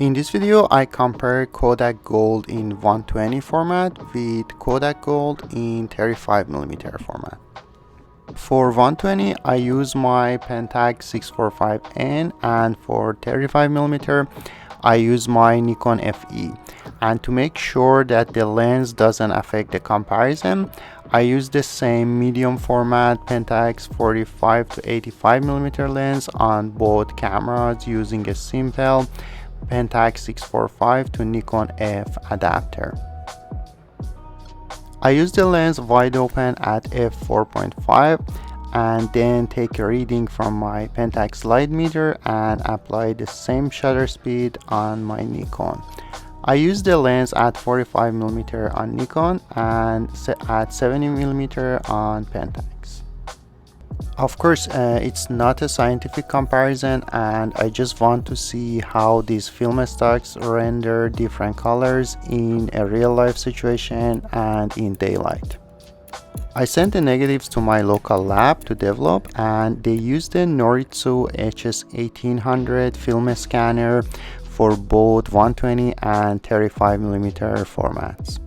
In this video, I compare Kodak Gold in 120 format with Kodak Gold in 35mm format. For 120, I use my Pentax 645N, and for 35mm, I use my Nikon FE. And to make sure that the lens doesn't affect the comparison, I use the same medium format Pentax 45 to 85mm lens on both cameras using a simple Pentax 645 to Nikon F adapter. I use the lens wide open at f4.5 and then take a reading from my Pentax light meter and apply the same shutter speed on my Nikon. I use the lens at 45mm on Nikon and at 70mm on Pentax. Of course, it's not a scientific comparison, and I just want to see how these film stocks render different colors in a real life situation and in daylight. I sent the negatives to my local lab to develop, and they used the Noritsu HS1800 film scanner for both 120 and 35mm formats.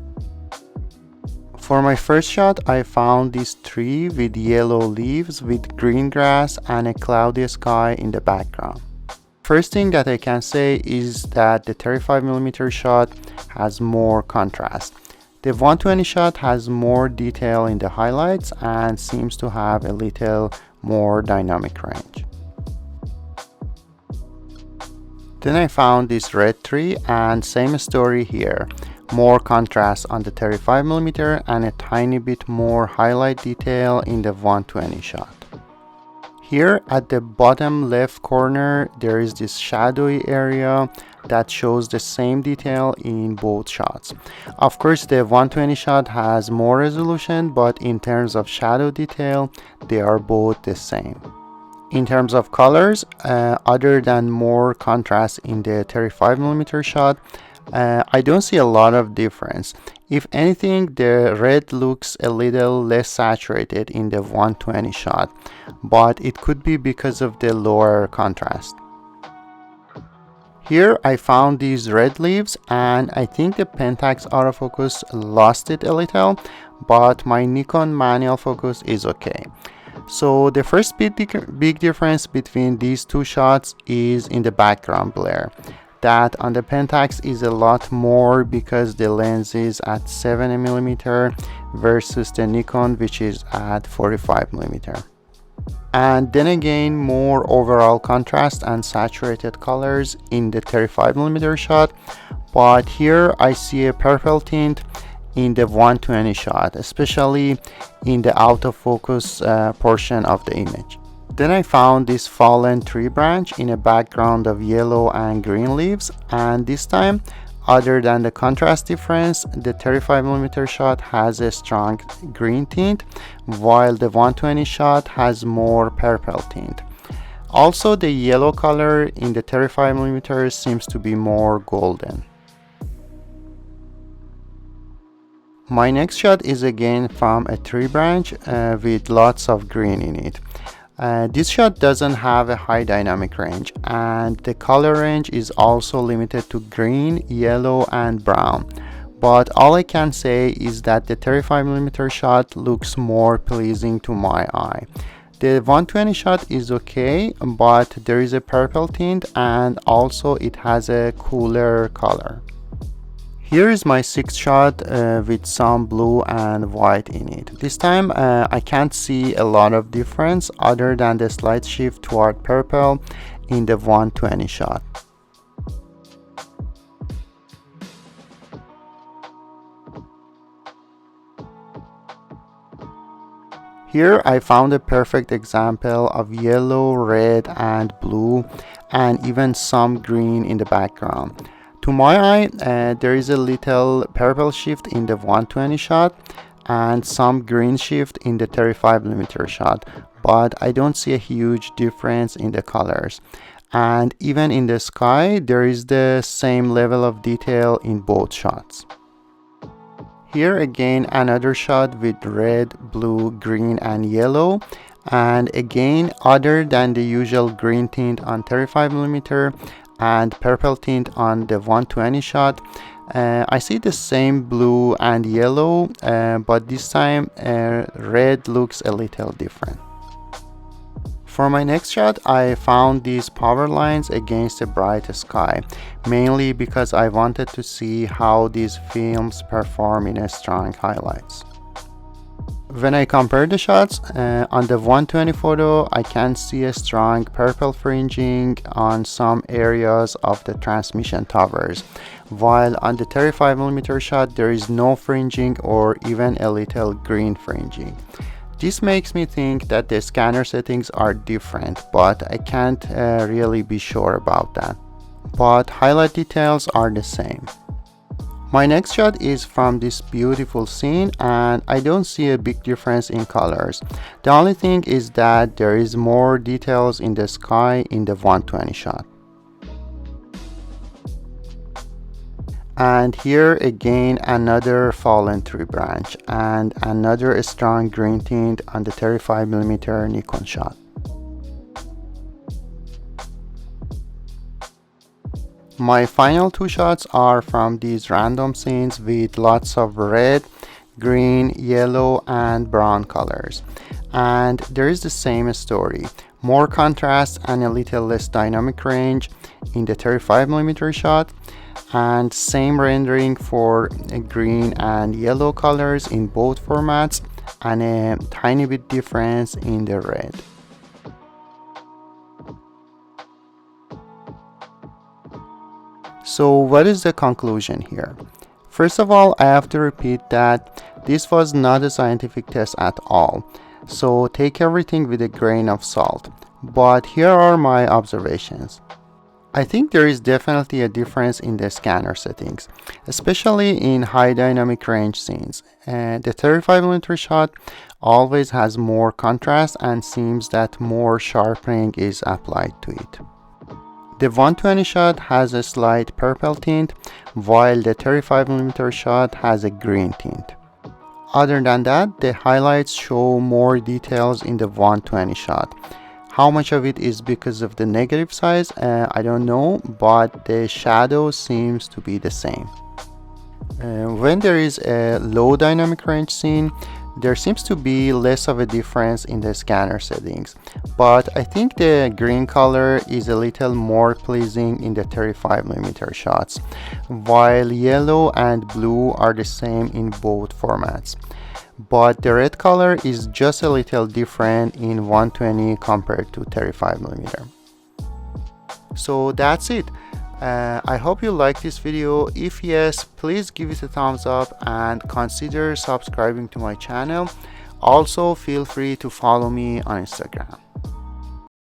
For my first shot, I found this tree with yellow leaves with green grass and a cloudy sky in the background. First thing that I can say is that the 35mm shot has more contrast. The 120 shot has more detail in the highlights and seems to have a little more dynamic range. Then I found this red tree, and same story here. More contrast on the 35mm and a tiny bit more highlight detail in the 120 shot. Here at the bottom left corner, there is this shadowy area that shows the same detail in both shots. Of course, the 120 shot has more resolution, but in terms of shadow detail, they are both the same. In terms of colors, other than more contrast in the 35mm shot, I don't see a lot of difference. If anything, the red looks a little less saturated in the 120 shot, but it could be because of the lower contrast. Here I found these red leaves, and I think the Pentax autofocus lost it a little, but my Nikon manual focus is okay. So the first big difference between these two shots is in the background blur. That on the Pentax is a lot more because the lens is at 70mm versus the Nikon, which is at 45mm. And then again, more overall contrast and saturated colors in the 35mm shot, but here I see a purple tint in the 120 shot, especially in the out of focus portion of the image. Then I found this fallen tree branch in a background of yellow and green leaves, and this time, other than the contrast difference, the 35mm shot has a strong green tint, while the 120 shot has more purple tint. Also, the yellow color in the 35mm seems to be more golden. My next shot is again from a tree branch with lots of green in it. This shot doesn't have a high dynamic range, and the color range is also limited to green, yellow and brown. But all I can say is that the 35mm shot looks more pleasing to my eye. The 120 shot is okay, but there is a purple tint and also it has a cooler color. Here is my sixth shot with some blue and white in it. This time I can't see a lot of difference other than the slight shift toward purple in the 120 shot. Here I found a perfect example of yellow, red and blue, and even some green in the background. To my eye, there is a little purple shift in the 120 shot and some green shift in the 35mm shot, but I don't see a huge difference in the colors. And even in the sky, there is the same level of detail in both shots. Here again, another shot with red, blue, green and yellow, and again, other than the usual green tint on 35mm, and purple tint on the 120 shot. I see the same blue and yellow, but this time red looks a little different. For my next shot, I found these power lines against a bright sky, mainly because I wanted to see how these films perform in strong highlights. When I compare the shots, on the 120 photo, I can see a strong purple fringing on some areas of the transmission towers, while on the 35mm shot, there is no fringing or even a little green fringing. This makes me think that the scanner settings are different, but I can't really be sure about that. But highlight details are the same. My next shot is from this beautiful scene, and I don't see a big difference in colors. The only thing is that there is more details in the sky in the 120 shot. And here again another fallen tree branch and another strong green tint on the 35mm Nikon shot. My final two shots are from these random scenes with lots of red, green, yellow and brown colors. And there is the same story. More contrast and a little less dynamic range in the 35mm shot, and same rendering for green and yellow colors in both formats, and a tiny bit difference in the red. So what is the conclusion here? First of all, I have to repeat that this was not a scientific test at all, so take everything with a grain of salt. But here are my observations. I think there is definitely a difference in the scanner settings, especially in high dynamic range scenes. The 35mm shot always has more contrast and seems that more sharpening is applied to it. The 120 shot has a slight purple tint, while the 35mm shot has a green tint. Other than that, the highlights show more details in the 120 shot. How much of it is because of the negative size, I don't know, but the shadow seems to be the same. When there is a low dynamic range scene, there seems to be less of a difference in the scanner settings, but I think the green color is a little more pleasing in the 35mm shots, while yellow and blue are the same in both formats. But the red color is just a little different in 120 compared to 35mm. So that's it. I hope you liked this video. If yes, please give it a thumbs up and consider subscribing to my channel. Also, feel free to follow me on Instagram.